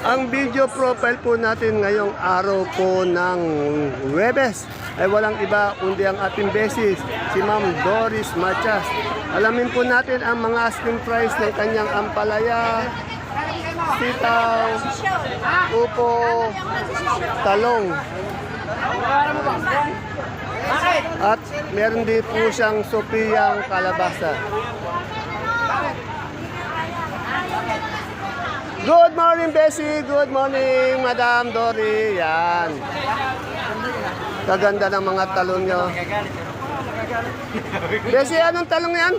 Ang video profile po natin ngayong araw po ng Huwebes ay walang iba kundi ang ating beses, si Ma'am Doris Machas. Alamin po natin ang mga asking price ng kanyang ampalaya, sitaw, upo, talong. At meron din po siyang sopiyang kalabasa. Good morning, Bessie. Good morning, Madam Dory. Yan. Kaganda ng mga talong nyo. Bessie, anong talong yan?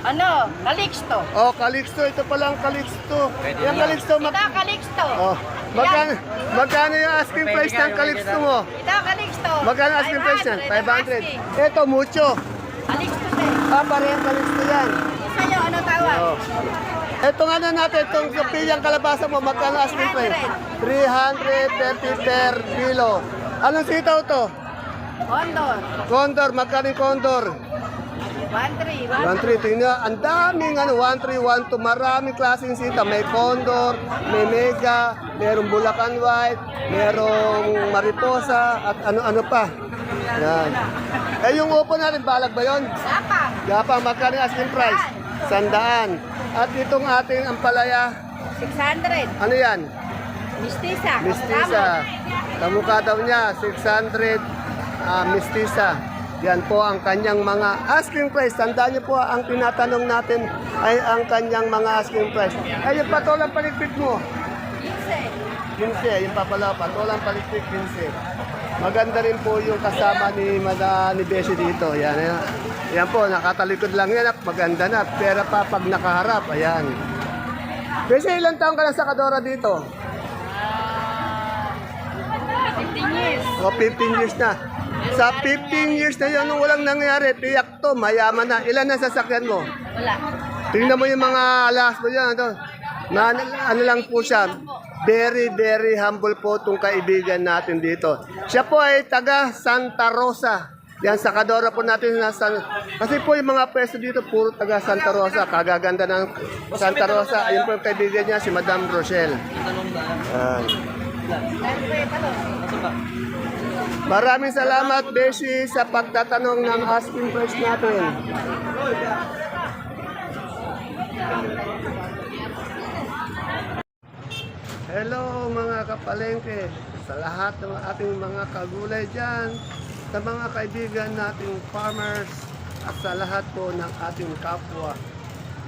Ano? Calixto. Oh, Calixto. Ito pala ang Calixto. Yung Calixto. Ito, Calixto. Oh, magkano yung asking price ng Calixto mo? Ito, Calixto. Magkano asking price yan? 500. Ito, mucho. Calixto din. Parehang Calixto yan. Sa'yo, ano tawag? Oh. Ito nga na natin, itong kapiyang kalabasa mo, magkano asking price? 330 per kilo. Anong sitaw to? Condor. Condor, magkano yung condor? 1-3. 1-3, tingnan, ang daming 1-3, 1-2, maraming klaseng sitaw. May condor, may mega, merong Bulacan White, merong mariposa, at ano-ano pa. Yan. Eh, yung upo natin, balag ba yun? Sapa. Gapang, magkano yung asking price? 100. At itong ating ampalaya, 600. ano yan? Mistisa. Mistisa. Kamukha daw niya, 600 mistisa. Yan po ang kanyang mga asking price. Tandaan niyo po, ang tinatanong natin ay ang kanyang mga asking price. Ay, yung patolang paligpit mo. 15. Yung papala, patolang paligpit, 15. Maganda rin po yung kasama ni Bessie dito. Yan, yan. Yan po, nakatalikod lang yan. Maganda na. Pera pa pag nakaharap. Ayan. Bessie, ilang taong ka na sa Kadora dito? 15 years. O, 15 years na. Sa 15 years na yun, nung walang nangyari, tiyak to, mayaman na. Ilan na sasakyan mo? Wala. Tingnan mo yung mga alas mo yan. Ano lang po siya. Very, very humble po itong kaibigan natin dito. Siya po ay taga Santa Rosa. Yan, sa Kadora po natin. Kasi po yung mga pwesto dito, puro taga Santa Rosa. Kagaganda ng Santa Rosa. Ayun po yung kaibigan niya, si Madam Rochelle. Maraming salamat, Beshi, sa pagtatanong ng asking price natin. Hello mga kapalengke, sa lahat ng ating mga kagulay dyan, sa mga kaibigan nating farmers, at sa lahat po ng ating kapwa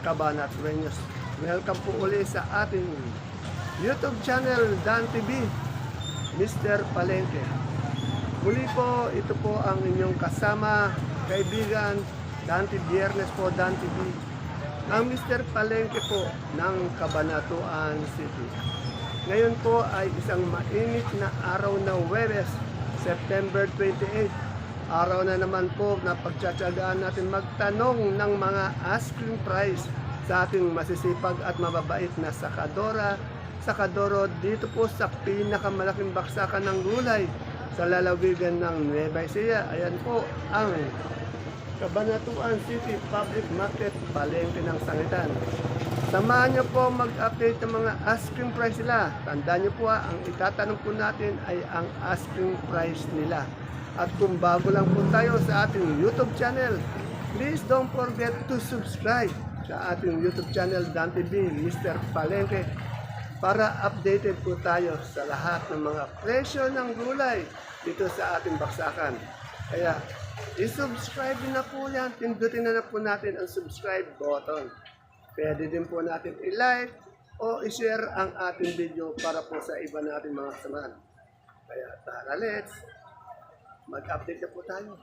Cabanatureños. Welcome po uli sa ating YouTube channel, Dan TV, Mr. Palengke. Muli po, ito po ang inyong kasama, kaibigan, Dante Biernes po, Dan TV, ang Mr. Palengke po ng Cabanatuan City. Ngayon po ay isang mainit na araw ng Huwebes, September 28. Araw na naman po na pagtsatsagaan natin magtanong ng mga asking price sa ating masisipag at mababait na sakadoro dito po sa pinakamalaking baksakan ng gulay sa lalawigan ng Nueva Ecija. Ayan po ang Cabanatuan City Public Market, palengke ng sangitan. Samahan niyo po mag-update ng mga asking price nila. Tandaan niyo po, ang itatanong po natin ay ang asking price nila. At kung bago lang po tayo sa ating YouTube channel, please don't forget to subscribe sa ating YouTube channel, Dan TV, Mr. Palengke, para updated po tayo sa lahat ng mga presyo ng gulay dito sa ating baksakan. Kaya, i-subscribe na po yan. Pindutin na po natin ang subscribe button. Pwede din po natin i-like o i-share ang ating video para po sa iba natin mga kasamahan. Kaya tara, let's mag-update na po tayo.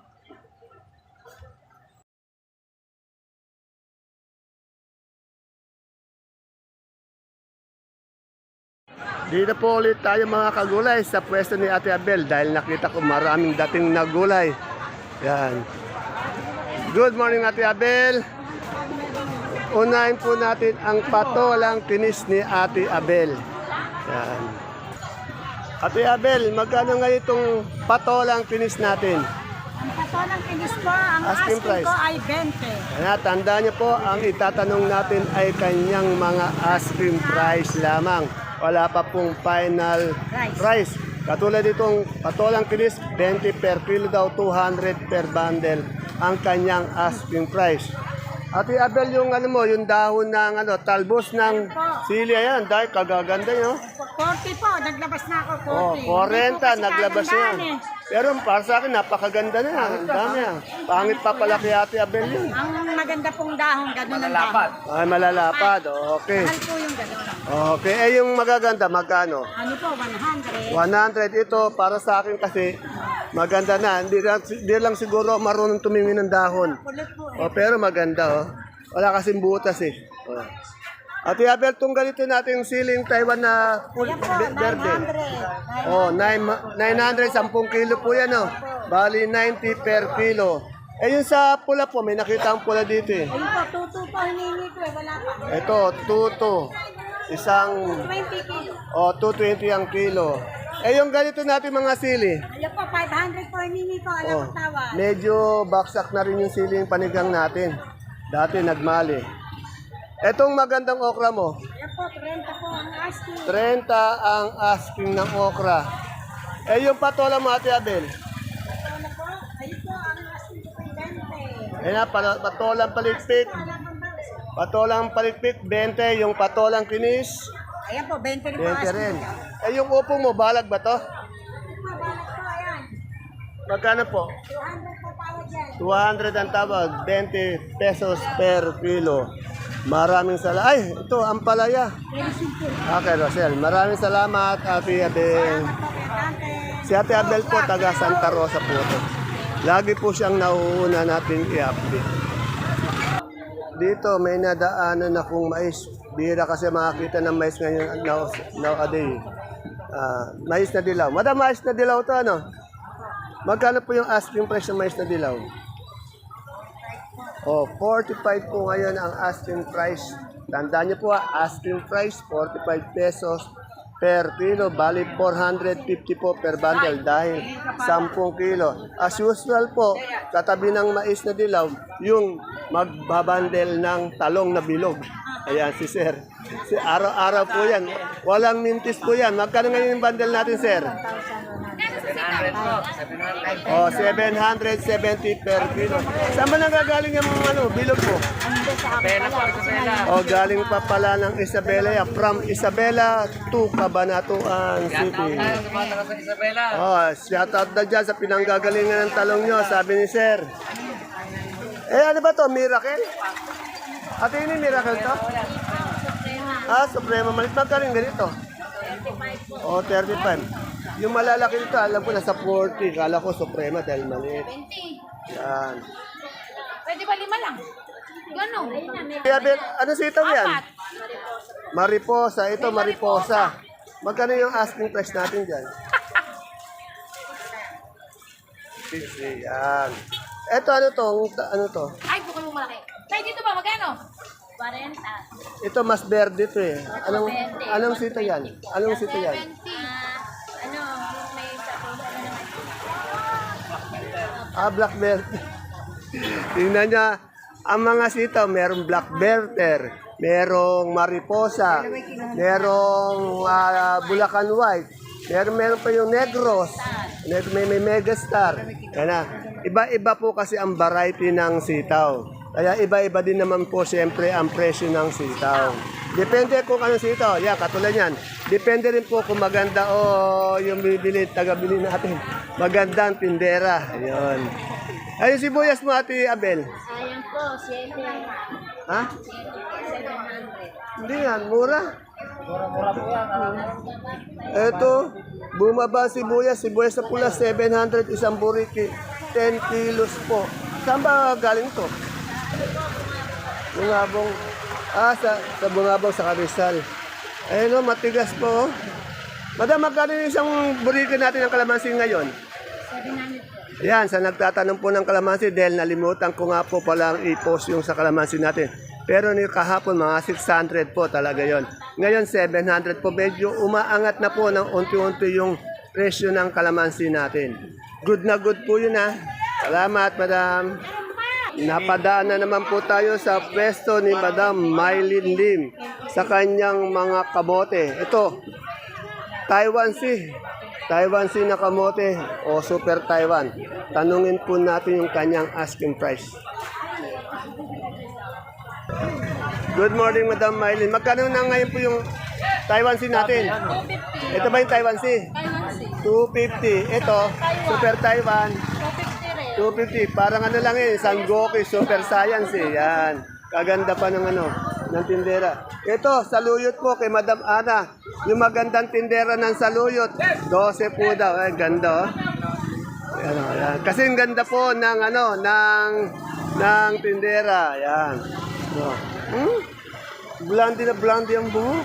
Dito po ulit tayo mga kagulay sa pwesto ni Ate Abel dahil nakita ko maraming dating na gulay. Yan. Good morning Ate Abel. Unahin po natin ang patolang kinis ni Ate Abel. Yan. Ate Abel, magkano nga itong patolang kinis natin? Ang patolang kinis po, ang Asking asking price. ko ay 20. Kaya tandaan niyo po, ang itatanong natin ay kanyang mga asking price lamang. wala pa pong final price. Katulad itong patolang kinis, 20 per kilo daw, 200 per bundle ang kanyang asking price. Ate Abel, yung ano mo, yung dahon ng ano, talbos ng sili, ayan, dahil kagaganda nyo. 40 po, naglabas na ako 40. Oh, 40, naglabas yan. Pero para sa akin, napakaganda na yan. Ang dami yan. Pangit pa pala kay Ate Abel yun. Ang maganda pong dahon, gano'n ang dahon. Ay, malalapad. Okay. Mahal po yung gano'n. Okay. Eh, yung magaganda, magkano? Ano po, 100. 100 ito para sa akin kasi maganda na. Hindi lang siguro marunong tumingin ng dahon. Kulot po Oh, pero maganda oh. Wala kasing butas eh. Oh. Ate Abel, itong ganito natin siling Taiwan na Yan po, verde. 900. Oh, 900, 10 kilo po yan oh. Bali 90 per kilo. Eh yung sa pula po, may nakita ang pula dito eh. Ayun po, tutu po, hiningi ko eh, wala pa. Ito, tuto. Isang, 20 kilo. oh, 220 ang kilo. Eh yung ganito natin mga sili. Ayun po, 500 po hiningi ko, alam Oh, ko tawad. medyo baksak na rin yung siling panigang natin. Dati nagmali. Etong magandang okra mo, Ayun po, 30 po ang asking. 30 ang asking ng okra. Eh yung patola mo, Ate Abel. Ano po? Ayun po, ang asking ko ay 20. Eh na, patolang palikpik. Patolang palikpik, 20. Yung patolang kinis, Ayan po, 20 rin po 20 asking. rin. Eh yung upo mo, balag ba to? Mabalak po, ayan. Magkano po? 200 po tawad yan. 200 ang tawag, 20 pesos per kilo. Maraming salamat. Ay, ito, ang palaya. Okay, Rosel. Maraming salamat, Ate Abel. Si Ate Abel po, taga Santa Rosa po ito. Lagi po siyang nauuna natin i-update. Dito, may nadaanan akong mais. Bihira kasi makakita ng mais ngayon nowadays. Mais na dilaw. Madam, mais na dilaw to ano? Magkano po yung asking price ng mais na dilaw? Oh, 45 po ngayon ang asking price. Tandaan niyo po asking price 45 pesos per kilo. Bali 450 po per bundle dahil 10 kilo. As usual po, katabi ng mais na dilaw, yung magbabandel ng talong na bilog. Ayan si Sir. Araw-araw po yan. Walang mintis po yan. Magkano ngayon yung bundle natin, Sir? Oh, 770 per kilo. Saan ba nagagaling yung bilog mo? Oh, galing pa pala ng Isabela. From Isabela to Cabanatuan City. Oh, shout out na dyan sa pinanggagalingan ng talong nyo, sabi ni Sir. Eh, ano ba to? Miracle? Ate, ini miracle to? Ah, Suprema Malit. Magkaling ganito? Oh, 35. Yung malalaki nito, alam ko nasa 40. Kala ko Suprema dahil maliit. 20. Yan. Pwede ba 5 lang? Gano'n. Kaya, ano sitaw yan? Mariposa. Ito, mariposa. Magkano yung asking price natin dyan? 60. Yan. Ito, ano to? Ano to? Ay, bukal mo malaki. Tay, dito ba? Magkano? 40. Ito, mas verde to eh. Anong sitaw yan? Anong sitaw yan? 70. Ano, may Blackberry. Tingnan niya, ang mga sitaw, merong blackberry, merong mariposa, merong Bulacan White, meron pa yung negros, may megastar. Yan na. Iba-iba po kasi ang variety ng sitaw. Kaya iba-iba din naman po siyempre ang presyo ng sitaw. Depende kung anong sitaw. Yan, katulad yan. Depende rin po kung maganda o yung bibili, taga-bili natin. Magandang tindera. Ayun. Ayun sibuyas mo, Ate Abel. Ayan po, 7. Ha? 700. Hindi yan, mura. Mura po yan. Ito, bumaba sibuyas na pula, 700 isang buriki, 10 kilos po. Saan ba galing to? Bungabong. Sa Bungabong sa Karisal. Ayun o, matigas po. Madam, magkano yung isang buriki natin ng kalamansi ngayon? 700 po. Yan, sa nagtatanong po ng kalamansi dahil nalimutan ko nga po palang i-post yung sa kalamansi natin. Pero ni kahapon mga 600 po talaga yon. Ngayon 700 po. Medyo umaangat na po ng unti-unti yung presyo ng kalamansi natin. Good na good po yun ha. Salamat, madam. Napadaan na naman po tayo sa pwesto ni Madam Mylene Lim sa kanyang mga kamote. Ito, Taiwan Sea. Taiwan Sea na kamote o Super Taiwan. Tanungin po natin yung kanyang asking price. Good morning, Madam Mylene. Magkano na ngayon po yung Taiwan Sea natin? 250. Ito ba yung Taiwan Sea? Taiwan Sea. 250. Ito, Super Taiwan. 250 rin. 250. Parang ano lang eh, Sangoki Super Science eh. Yan. Kaganda pa ng ano, ng tindera. Ito, saluyot po kay Madam Ana. Yung magandang tindera ng saluyot, 12 po daw. Ay, ganda oh. Yan, oh, yan. Kasi ang ganda po ng ano, ng tindera. Yan. Oh. Blondie na blondie ang buhok.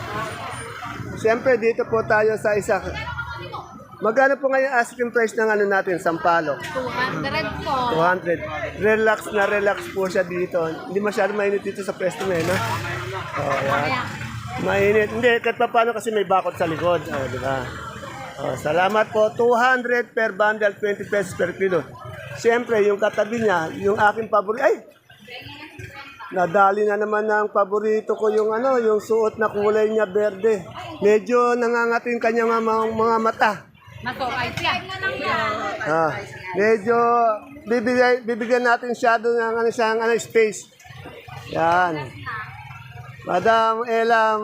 Siyempre, dito po tayo sa isa. Magkano po ngayon asking price ng ano natin, Sampalok? 200 po. 200. Relax na relax po siya dito. Hindi masyado mainit dito sa pwesto na no? Oh, yan. Mainit. Hindi, kahit pa paano kasi may bakod sa likod. Oh, di ba? Oh, salamat po. 200 per bundle, 20 pesos per kilo. Siyempre, yung katabi niya, yung aking paborito. Ay! Nadali na naman ng paborito ko yung ano, yung suot na kulay niya berde. Medyo nangangating kanyang mga mata. Matokay siya. Medyo bibigyan natin siya doon ng ano siyang ano space. Yan. Madam Ella,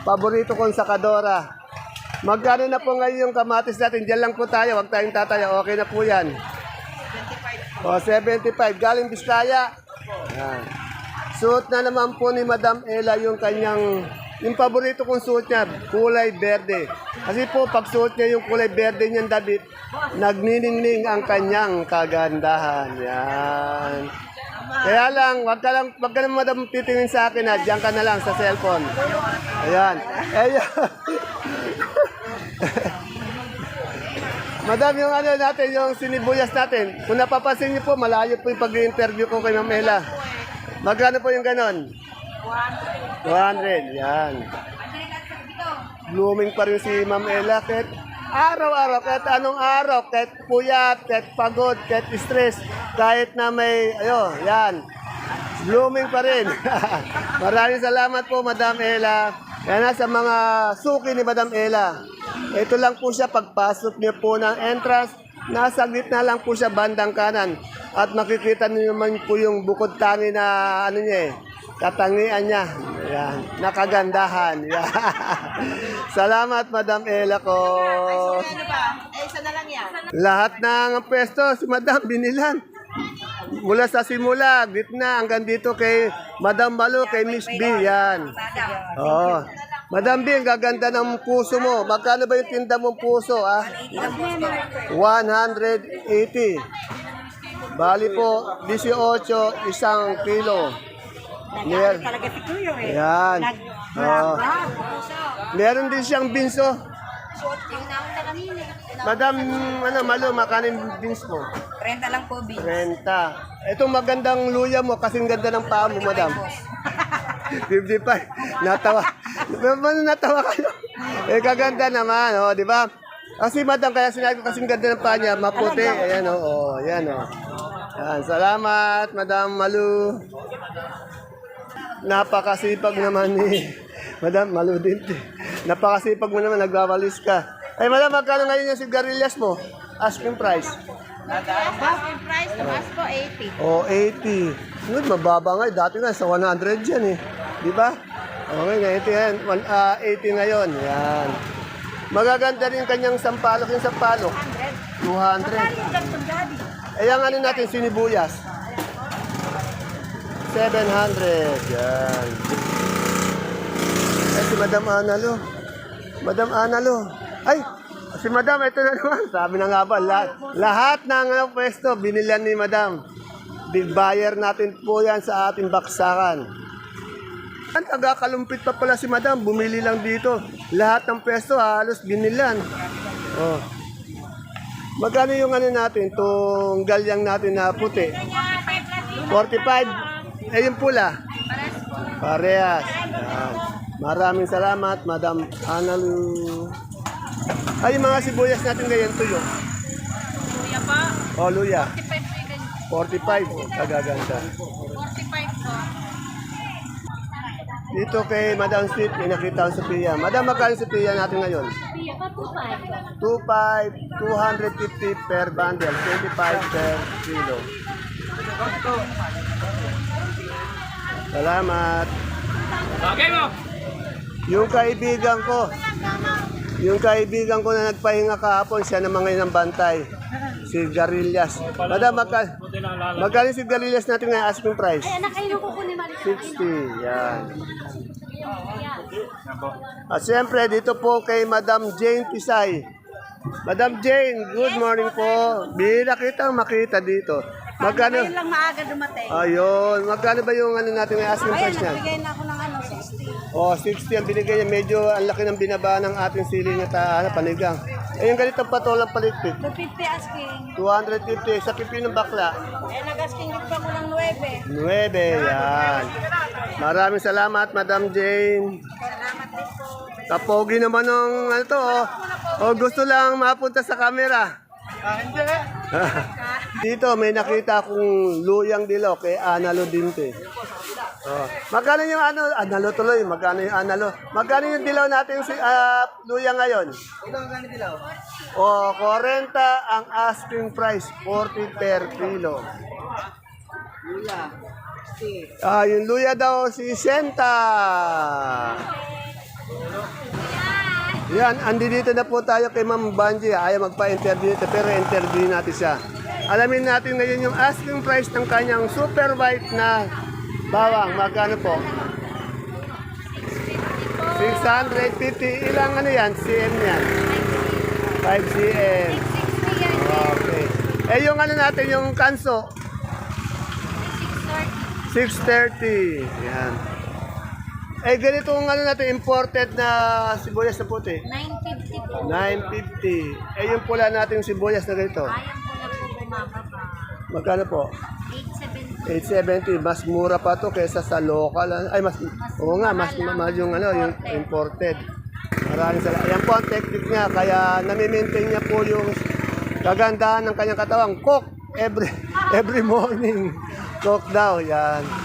paborito kong sakadora. Magkano na po ngayon yung kamatis natin? Diyan lang po tayo, wag tayong tataya. Okay na po yan. O, 75. Galing Biskaya. Yan. Suot na naman po ni Madam Ella yung kanyang, yung paborito kong suot niya, kulay berde. Kasi po, pag suot niya yung kulay berde niyang damit, nagniningning ang kanyang kagandahan. Yan. Kaya lang, wag ka lang madam titingin sa akin ha, diyan ka na lang sa cellphone. Ayan. Ayan. Madam, yung ano natin, yung sinibuyas natin, kung napapansin niyo po, malayo po yung pag-interview ko kay Ma'am Ella. Magkano po yung ganon? 200. Yan. Blooming pa rin si Ma'am Ella. Kahit araw-araw, kahit anong araw, kahit puyat, kahit pagod, kahit stress, kahit na may, yan. Blooming pa rin. Maraming salamat po, Madam Ella. Yan na sa mga suki ni Madam Ella. Ito lang po siya pagpasok niyo po ng entrance. Nasa gitna lang po siya bandang kanan. At makikita niyo naman po yung bukod tangi na ano niya katangian niya. Yan. Nakagandahan. Yan. Salamat, Madam Ella ko. Ano ba? Isa na lang yan. Lahat ng pwesto, si Madam binilan. Mula sa simula, gitna, hanggang dito kay Madam Malu, kay Miss B. Yan. Oh. Madam B, ang gaganda ng puso mo. Magkano ba yung tinda mong puso? 180. Bali po, 18, isang kilo. Talaga si Kuyo eh. Yan. Oh. Meron din siyang binso. Madam, Malu, makano yung beans mo? 30 lang po, B. 30. Itong magandang luya mo, kasing ganda ng paa mo, madam. 55. Natawa. Natawa kayo. Kaganda naman, di ba? Kasi madam, kaya sinabi ko kasing ganda ng paa niya, maputi. Ayan, ayan, Yan, salamat, Madam Malu. Napakasipag naman ni Madam Malu din. Napakasipag mo naman, nagwawalis ka. Ay, madam, magkano ngayon yung sigarilyas mo? Asking price. Asking price, tumas po 80. Oh, 80. Good, mababa nga. Dati nga sa 100 yan eh. Di ba? Okay, ngayon yan. 80 ngayon. Yan. Magaganda rin kanyang sampalok. Yung sampalok. 200. Eh, yung ano natin, sinibuyas. 700. Yan. Eh, si Madam Analo. Madam Analo. Ay, si Madam, ito na naman. Sabi na nga ba, lahat ng pwesto, binilan ni Madam. Big buyer natin po yan sa ating baksakan. Ang taga-kalumpit pa pala si Madam, bumili lang dito. Lahat ng pwesto, halos binilan. Oh. Magkano yung ano natin, itong galyang natin na puti? 45. Eh, yung pula? Parehas. Maraming salamat, Madam Analu. Ay, yung mga sibuyas natin ngayon tuyo. Luya pa. Oh, luya. 45 po yung ganyan. 45. Kagaganda. 45 po. Dito kay Madam Sweet, may nakita ko sa Pia. Madam, magkano sa Pia natin ngayon? Pia pa po pa. 2.5, 250 per bundle, 25 per kilo. Salamat. Bagay mo! Yung kaibigan ko na nagpahinga kahapon, siya naman ngayon ng bantay. Si Garillas. Madam, magkano si Garillas natin ngayon asking price? Ay, anak, kayo ko ni Marika. 60, yan. At siyempre, dito po kay Madam Jane Tisay. Madam Jane, good morning po. Bihira kitang makita dito. Magkano? Ngayon lang maaga dumating. Ayun, magkano ba yung ano natin may asking Ayun, price niyan? nagbigay na ako ng 60. Oh, 60 ang binigay niya. Medyo ang laki ng binaba ng ating sili niya panigang. Eh, yung ganitong patolang palikpik. 250 asking. 250 sa pipi ng bakla. Eh, nag-asking din pa ko ng 9. 9, yan. Maraming salamat, Madam Jane. Salamat din po. Kapogi naman ng ano to, oh. Oh, gusto lang mapunta sa camera. Dito may nakita akong luyang dilaw kay Analo Dinte. Oh. Magkano yung ano, Analo tuloy, magkano yung Analo? Magkano yung dilaw natin si luyang ngayon? Oh, 40 ang asking price, 40 per kilo. Yung luya daw si Senta. Yan, andi dito na po tayo kay Ma'am Banji. Ayaw magpa-interview dito, pero interview natin siya. Alamin natin ngayon yung asking price ng kanyang super white na bawang. Magkano po? 650. Ilang ano yan? CM yan? 5 CM. Okay. Eh yung ano natin, yung kanso? 630. Yan. Eh, ganito ang ano natin, imported na sibuyas na puti. 950 po. 950. Eh, yung pula natin sibuyas na ganito. Ayan po na po bumababa. Magkano po? 870. 870. Mas mura pa to kaysa sa local. Ay, oo nga, mas yung ano, yung imported. Maraming salamat. Yan po ang technique niya. Kaya nami-maintain niya po yung kagandahan ng kanyang katawang. Cook every morning. Cook daw. Yan.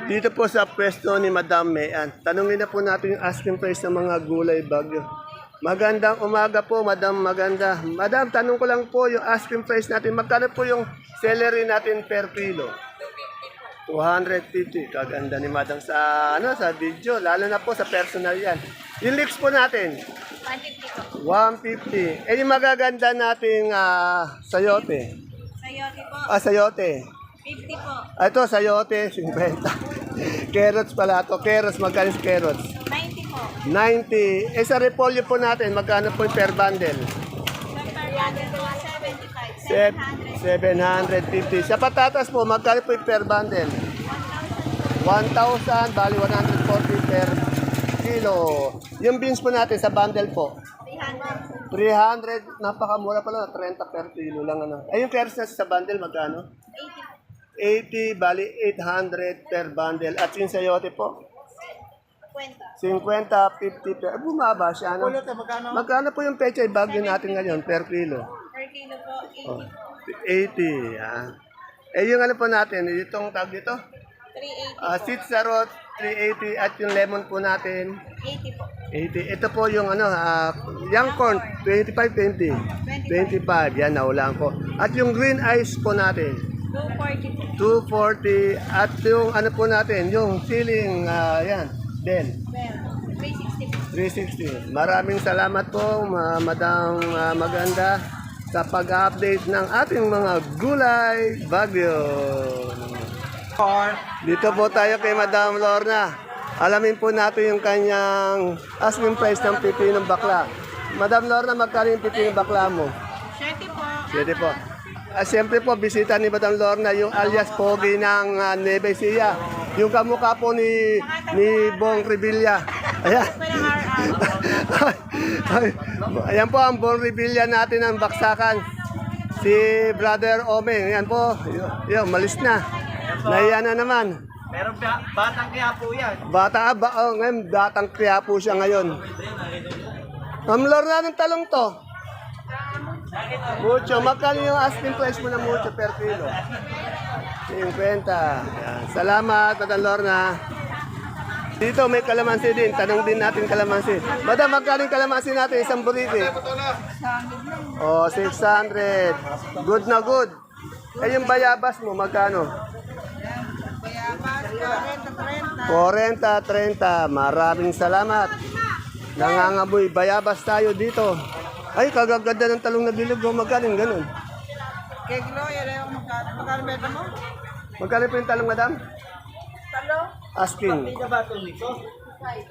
Dito po sa pwesto ni Madam Mayan. Tanungin na po natin yung asking price ng mga gulay bagyo. Magandang umaga po, Madam. Maganda. Madam, tanong ko lang po yung asking price natin. Magkano po yung celery natin per kilo? 250. Kaganda ni Madam sa sa video, lalo na po sa personal yan. Yung leeks po natin, 150 po. 150. Eh yung magaganda nating sayote. Sayote po. Sayote. 50 po. Ito, sayote, 50. Carrots pala ito. Carrots, magkano sa carrots? 90 po. 90. Eh sa repolyo po natin, magkano po yung per bundle? Super bundle po, 75. 750. Sa patatas po, magkano po yung per bundle? 1,000, bali 140 per kilo. Yung beans po natin sa bundle po? 300. 300, napakamura pala, 30 per kilo lang. Ano. Ay, yung carrots na sa bundle, magkano? 80 po. 80, bali 800 per bundle. At yung sayote po? 50. 50, 50 per. Bumaba siya, ano? Magkano po yung pechay bagyo natin ngayon per kilo? Per kilo po, 80 Oh, po. 80, yan. Eh, yung ano po natin, itong tag dito? 380 Sitsarot, 380. At yung lemon po natin, 80 po. 80. Ito po yung young corn, 25, 20. 25, yan, naulaan ko. At yung green ice po natin, 240 po. 240. At yung ano po natin, yung ceiling, yan, Del. Well, 360 po. 360. Maraming salamat po, Madam Maganda, sa pag-update ng ating mga gulay bagyo. Dito po tayo kay Madam Lorna. Alamin po natin yung kanyang asking price ng pipi ng bakla. Madam Lorna, magkano yung pipi ng bakla mo? 30 po. Pwede po. Siyempre po, bisita ni Madam Lorna, yung alias Pogi ng Nueva Ecija. Yung kamukha po ni Bong Revilla. Ayan. Ayan po ang Bong Revilla natin ng baksakan. Si Brother Ome. Ayan po. Yun, malis na. Nahiya na naman. Pero batang kaya po yan. Ngayon, batang kaya po siya ngayon. Ma'am Lorna, ng talong to? Mucho. Magkano yung asking price mo na mucho per kilo? 50. Yan. Salamat, Madam Lorna. Dito may kalamansi din. Tanong din natin kalamansi. Madam, magkano yung kalamansi natin? Isang buriti. Oh, 600. Good na good. Eh, yung bayabas mo, magkano? Bayabas, 40, 40, 30. 30. Maraming salamat. Nangangamoy bayabas tayo dito. Ay, kagaganda ng talong na bilog. Oh, magkano yung ganun? Kay Gloria, yung magkano beta mo? Magkano po yung talong, madam? Talo? Asking.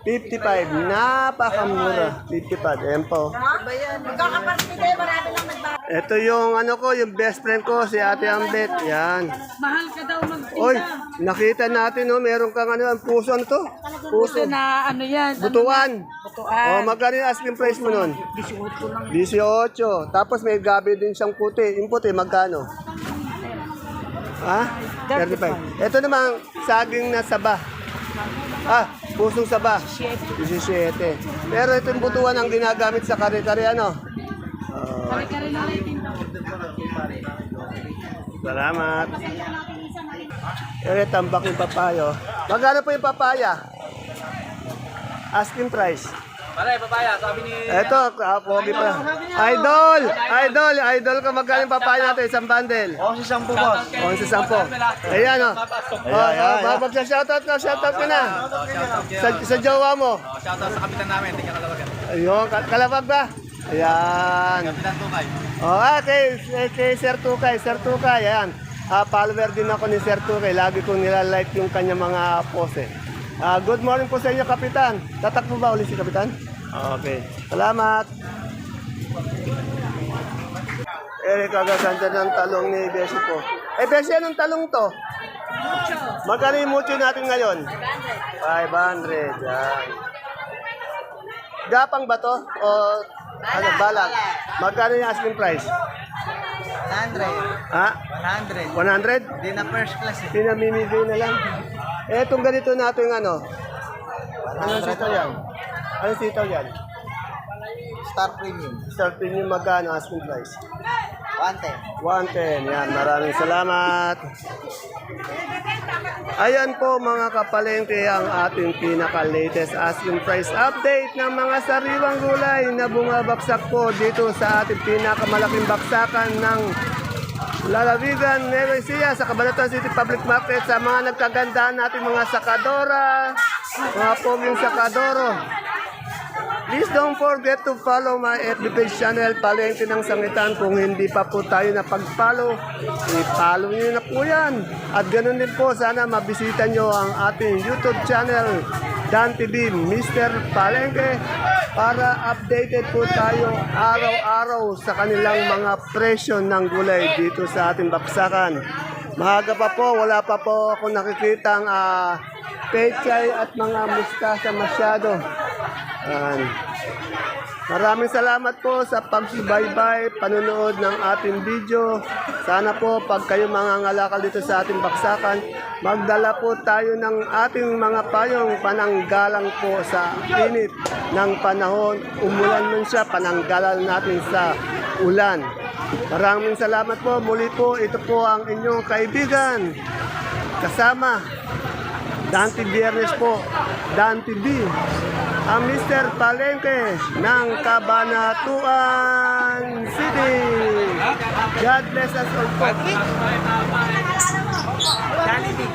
55. Napakamura. 55. Ayan po. Ha? Ba yan? Magkakaparti kayo, marami lang nagbago. Ito yung ano ko, yung best friend ko, si Ate Ambet. Yan. Mahal ka daw magtinda. Oy, nakita natin, no, meron kang ano, puso ano to? Puso. Na ano yan? Butuan. Butuan. Oh, magkano yung asking price mo nun? 18 Tapos may gabi din siyang puti. Yung puti, magkano? Ha? 35. Ito namang saging na saba. Pusong saba. 17. Pero itong butuan ang ginagamit sa kare-kare, ano? Kare-kare na lang tinda. Salamat. Tambak yung papayo. Magkano po yung papaya? Asking price. Pare, papaya, sabi ni... Eto, pogi pa. Idol ka, magkano yung papaya natin? Isang bundle. 11 boss. 11-10. Ayan, o. Mag-shoutout ka na. Sa jowa mo. Shoutout sa kapitan namin, hindi ka kalawagan. Ayun, kalabag ba? Ayan. Kapitan Tukay. Kay Sir Tukay. Sir Tukay, ayan. Follower din ako ni Sir Tukay. Lagi kong nilalike yung kanya mga post eh. Good morning po sa inyo, Kapitan. Tatakbo ba ulit si Kapitan? Okay. Salamat. Kagaganda ng talong ni Beshi po. Beshi, anong talong to? Magkano yung mucho natin ngayon? 500. Yan. Gapang ba to? O ano, balag? Magkano yung asking price? 100. Ha? 100. 100? Hindi na first class eh. Pinamimigay na lang. Etong ganito natin ano. Anong sitaw yan? Anong sitaw yan? Star Premium. Star Premium magkano asking price? 110. 110. Yan, maraming salamat. Ayan po mga kapalengke ang ating pinaka-latest asking price update ng mga sariwang gulay na bumabaksak po dito sa ating pinakamalaking baksakan ng Lalawigan, Nueva Ecija, sa Cabanatuan City Public Market, sa mga nagkagandaan natin mga sakadora, mga poging sakadoro. Please don't forget to follow my FB page channel, Palengke ng Sangitan. Kung hindi pa po tayo napag-follow, i-follow nyo na po yan. At ganoon din po, sana mabisita nyo ang ating YouTube channel, Dan TV, Mr. Palengke, para updated po tayo araw-araw sa kanilang mga presyo ng gulay dito sa ating baksakan. Maaga pa po, wala pa po ako nakikitang pechay at mga mustasa masyado. Maraming salamat po sa pagsubaybay, panonood ng ating video. Sana po pag kayo mangangalakal dito sa ating baksakan, magdala po tayo ng ating mga payong pananggalang po sa init ng panahon. Umulan man siya, pananggalan natin sa ulan. Maraming salamat po. Muli po, ito po ang inyong kaibigan. Kasama Dante Biernes po, Dante B, ang Mr. Palengke ng Cabanatuan City. God bless us all po. Jollibee.